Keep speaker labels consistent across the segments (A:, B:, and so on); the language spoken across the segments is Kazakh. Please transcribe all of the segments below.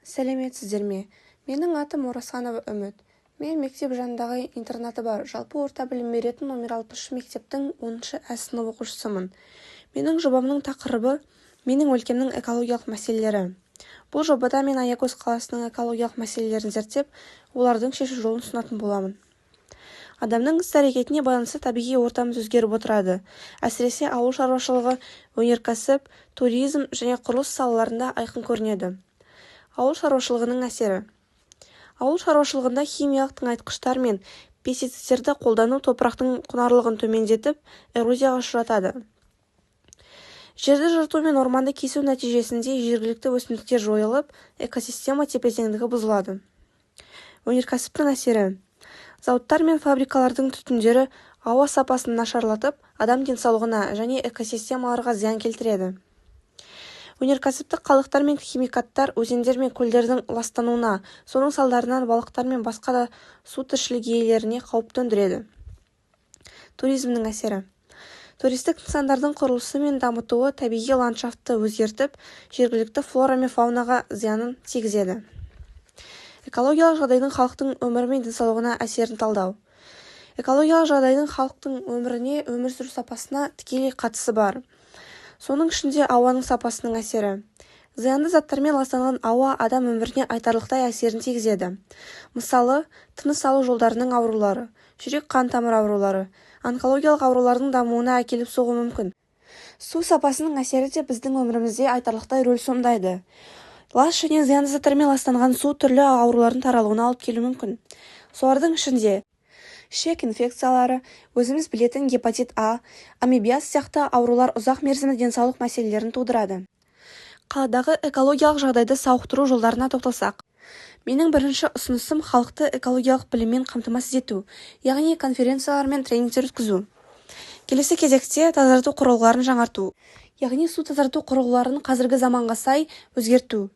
A: Сәлеметсіздер ме? Менің атым Орасханова Үміт. Мен мектеп жанындағы интернаты бар жалпы орта білім беретін номер 60 мектептің 10-шы Ә сынып оқушысымын. Менің жобамның тақырыбы менің өлкемнің экологиялық мәселелері. Бұл жобада мен Аягөз қаласының экологиялық мәселелерін зерттеп, олардың шешу жолын ұсынатын боламын. Адамның іс-әрекетіне байланысты табиғи ортамыз өзгеріп отырады. Әсіресе ауыл шаруашылығы, өнеркәсіп, туризм және құрылыс салаларында айқын көрінеді. Ауыл шаруашылығының әсері. Ауыл шаруашылығында химиялық тыңайтқыштар мен пестицидтерді қолдану топырақтың құнарлылығын төмендетіп, эрозияға ұшыратады. Жерді жырту мен орманды кесу нәтижесінде жергілікті өсімдіктер жойылып, экосистема тепе-теңдігі бұзылады. Өнеркәсіптің әсері. Зауыттар мен фабрикалардың түтіндері ауа сапасын нашарлатып, адам денсаулығына және экосистемаларға зиян келтіреді. Өнеркәсіптік қалдықтар мен химикаттар өзендер мен көлдердің ластануына, соның салдарынан балықтар мен басқа да су тіршілік иелеріне қауіп төндіреді. Туризмнің әсері. Туристік нысандардың құрылысы мен дамытуы табиғи ландшафтты өзгертіп, жергілікті флора мен фаунаға зиянын тигізеді. Экологиялық жағдайдың халықтың өмірі мен денсаулығына әсерін талдау. Экологиялық жағдайдың халықтың өміріне, өмір сүру сапасына тікелей қатысы бар. Соның ішінде ауаның сапасының әсері. Зиянды заттармен ластанған ауа адам өміріне айтарлықтай әсерін тигізеді. Мысалы, тыныс алу жолдарының аурулары, жүрек-қан тамыр аурулары, онкологиялық аурулардың дамуына әкеліп соғуы мүмкін. Су сапасының әсері де біздің өмірімізде айтарлықтай рөл сомдайды. Лас және зиянды заттармен ластанған су түрлі аурулардың таралуына алып келуі мүмкін. Солардың ішінде ішек инфекциялары, өзіміз білетін гепатит А, амебиаз сияқты аурулар ұзақ мерзімді денсаулық мәселелерін тудырады. Қаладағы экологиялық жағдайды сауықтыру жолдарына тоқталсақ. Менің бірінші ұсынысым халықты экологиялық біліммен қамтамасыз ету, яғни конференциялар мен тренингтер өткізу. Келесі кезекте тазарту құрылғыларын жаңарту, яғни су тазарту құрылғыларын қазіргі заманға сай өзгерту.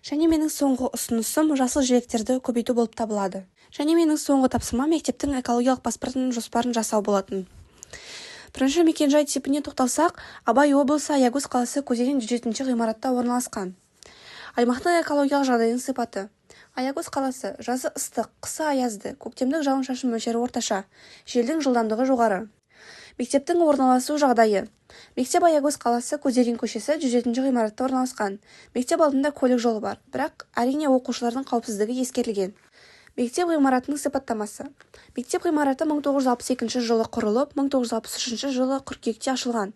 A: Және менің соңғы ұсынысым жасыл желектерді көбейту болып табылады. Және менің соңғы тапсырма мектептің экологиялық паспортының жоспарын жасау болатын. Бірінші мекенжай типіне тоқталсақ, Абай облысы Аягөз қаласы көздеген 107-ші ғимаратта орналасқан. Аймақтың экологиялық жағдайының сипаты. Аягөз қаласы жазы ыстық, қысы аязды, көктемдік жауын-шашын мөлшері орташа, желдің жылдамдығы жоғары. Мектептің орналасу жағдайы. Мектеп Аягөз қаласы Көздеген көшесі 107-ші ғимаратта орналасқан. Мектеп алдында көлік жолы бар, бірақ әрине оқушылардың қауіпсіздігі ескерілген. Мектеп ғимаратының сипаттамасы. Мектеп ғимараты 1962 жылы құрылып, 1963 жылы қыркүйекте ашылған.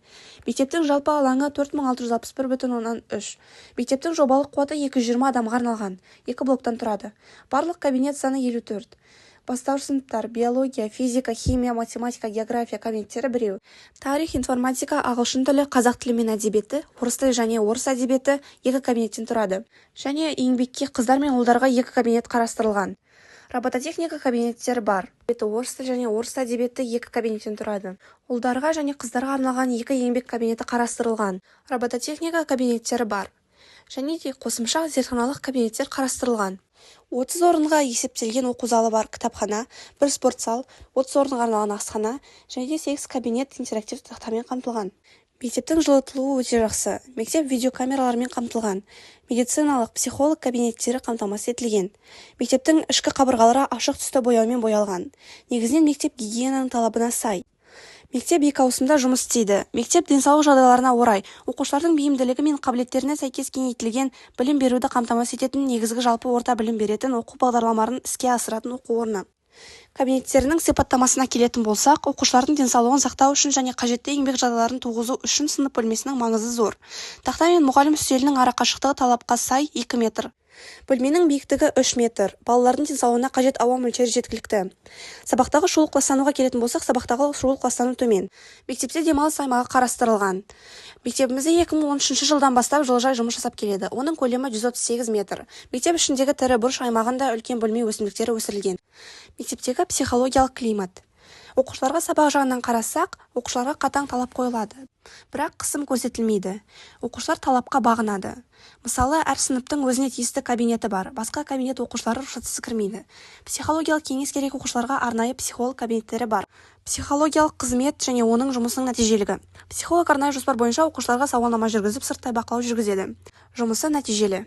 A: Мектептің жалпы алаңы 4661,3. Мектептің жобалық қуаты 220 адамға арналған. 2 блоктан тұрады. Барлық кабинет саны 54. Бастауыш сыныптар биология, физика, химия, математика, география кабинеттері біреу. Тарих, информатика, ағылшын тілі, қазақ тілі мен әдебиеті, орыс тілі және орыс әдебиеті 2 кабинеттен тұрады. Және еңбекке қыздар мен ұлдарға 2 кабинет қарастырылған. Робототехника кабинеттері бар. Орыс тілі және орыс әдебиеті 2 кабинеттен тұрады. Ұлдарға және қыздарға арналған 2 еңбек кабинеті қарастырылған. Робототехника кабинеттері бар. Және де қосымша зертханалық кабинеттер қарастырылған. 30 орынға есептелген оқу залы бар, кітапхана, 1 спорт зал, 30 орынға арналған асхана, және де 8 кабинет интерактивті тақтамен қамтылған. Мектептің жылытылуы өте жақсы. Мектеп видеокамералармен қамтылған. Медициналық, психолог кабинеттері қамтамасыз етілген. Мектептің ішкі қабырғалары ашық түсті бояумен боялған. Негізінен мектеп гигиенаның талабына сай. Мектеп 2 ауысымда жұмыс істейді. Мектеп денсаулық жағдайларына орай, оқушылардың бейімділігі мен қабілеттеріне сәйкес кеңейтілген білім беруді қамтамасыз ететін негізгі жалпы орта білім беретін оқу бағдарламаларын іске асыратын оқу орны. Кабинеттерінің сипаттамасына келетін болсақ, оқушылардың денсаулығын сақтау үшін және қажетті еңбек жағдайларын туғызу үшін сынып бөлмесінің маңызы зор. Тақта мен мұғалім үстелінің арақашықтығы талапқа сай 2 метр. Бөлменің биіктігі 3 метр. Балалардың денсаулығына қажет ауа мөлшері жеткілікті. Сабақтағы шұғыл ластануға келетін болсақ, сабақтағы шұғыл ластану төмен. Мектепте демалыс аймағы қарастырылған. Мектебімізде 2013 жылдан бастап жылыжай жұмыс жасап келеді. Оның көлемі 138 метр. Мектеп ішіндегі тірі бұрыш аймағында үлкен бөлме өсімдіктері өсірілген. Мектептегі психологиялық климат. Оқушыларға сабақ жағынан қарасақ, оқушыларға қатаң талап қойылады. Бірақ қысым көрсетілмейді. Оқушылар талапқа бағынады. Мысалы, әр сыныптың өзіне тиісті кабинеті бар. Басқа кабинет оқушылары рұқсатсыз кірмейді. Психологиялық кеңес керек оқушыларға арнайы психолог кабинеттері бар. Психологиялық қызмет және оның жұмысының нәтижелігі. Психолог арнайы жоспар бойынша оқушыларға сауалнама жүргізіп, сырттай бақылау жүргізеді. Жұмысы нәтижелі.